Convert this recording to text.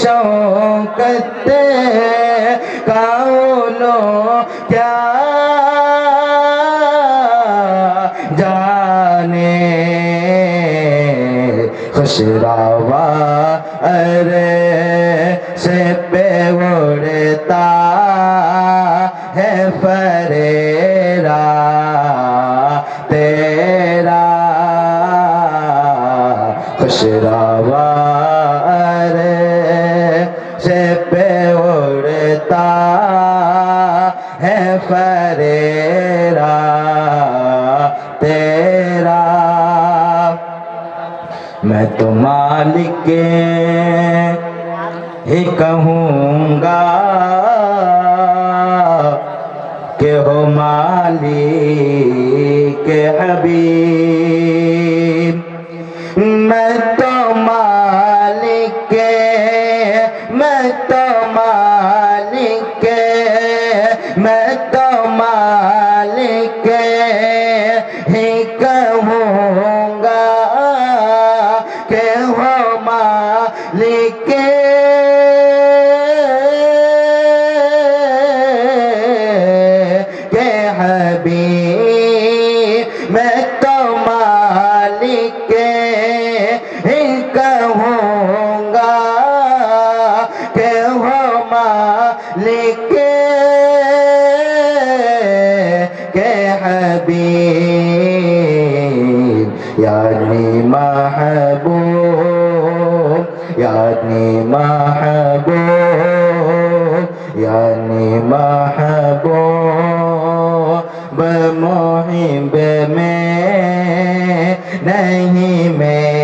शौकत कौनो क्या जाने खुशरावा अरे से पे उड़ता है फरेरा तेरा खुशरावा अरे से पे उड़ता है फरेरा तेरा मैं तो मालिक ही कहूँगा कि हो मालिक हबीब मैं तो मालिक मैं तो मालिक मैं तो मालिक ही कहूँगा कि हो मालिक के हबीब मैं तो मालिक ही कहूँगा कि हो मालिक के हबीब यानी महबूब यानी महबूब यानी महबूब मुहिब में नहीं में